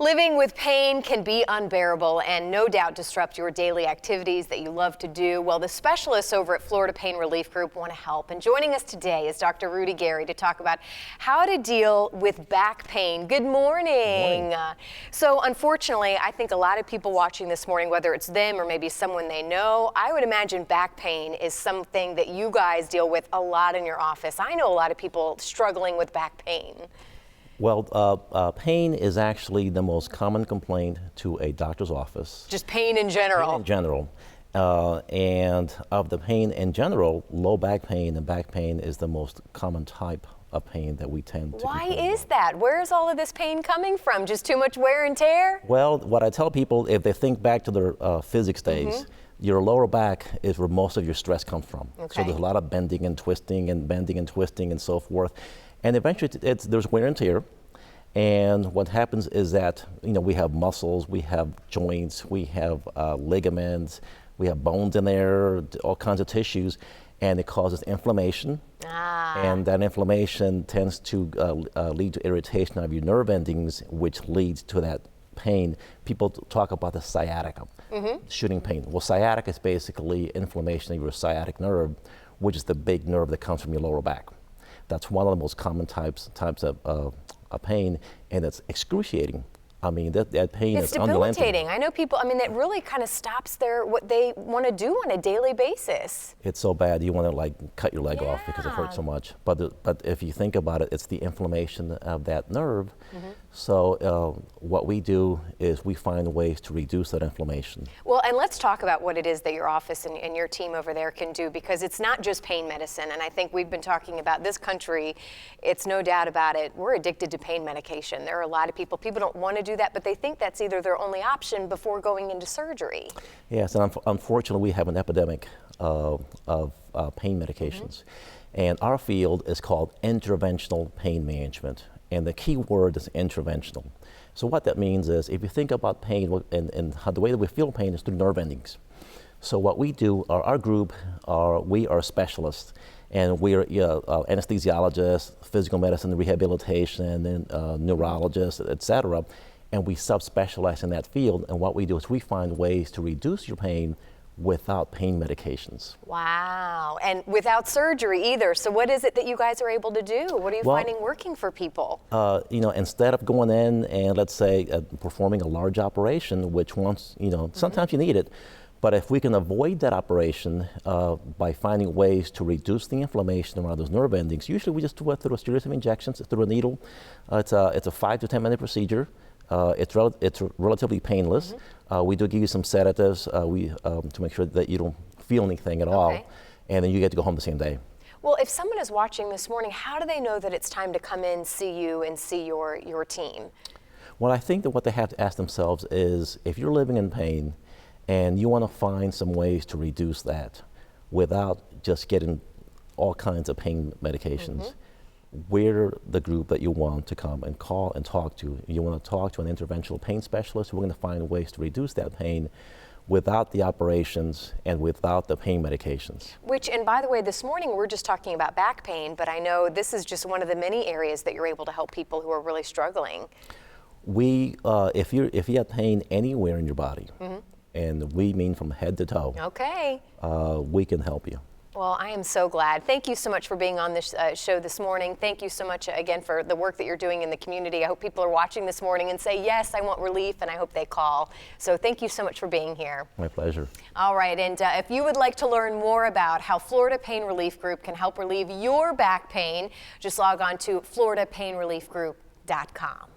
Living with pain can be unbearable and no doubt disrupt your daily activities that you love to do. Well, the specialists over at Florida Pain Relief Group want to help. And joining us today is Dr. Rudy Gary to talk about how to deal with back pain. Good morning. So unfortunately, I think a lot of people watching this morning, whether it's them or maybe someone they know, I would imagine back pain is something that you guys deal with a lot in your office. I know a lot of people struggling with back pain. Well, pain is actually the most common complaint to a doctor's office. Just pain in general? Pain in general. And of the pain in general, low back pain and back pain is the most common type of pain that we tend to Why is that? Where is all of this pain coming from? Just too much wear and tear? Well, what I tell people, if they think back to their physics days, your lower back is where most of your stress comes from. Okay. So there's a lot of bending and twisting and so forth. And eventually there's wear and tear. And what happens is that, we have muscles, we have joints, we have ligaments, we have bones in there, all kinds of tissues, and it causes inflammation. And that inflammation tends to lead to irritation of your nerve endings, which leads to that pain. People talk about the sciatica, shooting pain. Well, sciatica is basically inflammation of your sciatic nerve, which is the big nerve that comes from your lower back. That's one of the most common types of pain, and it's excruciating. I mean, that pain is unrelenting. It's debilitating. I know people, that really kind of stops what they want to do on a daily basis. It's so bad, you want to cut your leg off because it hurts so much. But if you think about it, it's the inflammation of that nerve. So what we do is we find ways to reduce that inflammation. Well, and let's talk about what it is that your office and your team over there can do, because it's not just pain medicine. And I think we've been talking about this country, it's no doubt about it, we're addicted to pain medication. There are a lot of people don't want to do that, but they think that's either their only option before going into surgery. Yes, and unfortunately we have an epidemic of pain medications. And our field is called interventional pain management. And the key word is interventional. So what that means is, if you think about pain and how the way that we feel pain is through nerve endings. So what we do, our group, we are specialists, and we are anesthesiologists, physical medicine, rehabilitation, and neurologists, etc. And we subspecialize in that field. And what we do is we find ways to reduce your pain without pain medications. Wow, and without surgery either. So what is it that you guys are able to do? What are you finding working for people? Instead of going in and, let's say, performing a large operation, which sometimes you need it, but if we can avoid that operation by finding ways to reduce the inflammation around those nerve endings, usually we just do it through a series of injections, through a needle. It's a 5 to 10 minute procedure. It's relatively painless. We do give you some sedatives to make sure that you don't feel anything at all, and then you get to go home the same day. Well, if someone is watching this morning, how do they know that it's time to come in, see you, and see your team? Well, I think that what they have to ask themselves is, if you're living in pain and you want to find some ways to reduce that without just getting all kinds of pain medications, we're the group that you want to come and call and talk to. You want to talk to an interventional pain specialist. We're going to find ways to reduce that pain without the operations and without the pain medications. And by the way, this morning we're just talking about back pain, but I know this is just one of the many areas that you're able to help people who are really struggling. If you have pain anywhere in your body, and we mean from head to toe, we can help you. Well, I am so glad. Thank you so much for being on this show this morning. Thank you so much again for the work that you're doing in the community. I hope people are watching this morning and say, yes, I want relief, and I hope they call. So thank you so much for being here. My pleasure. All right, and if you would like to learn more about how Florida Pain Relief Group can help relieve your back pain, just log on to floridapainreliefgroup.com.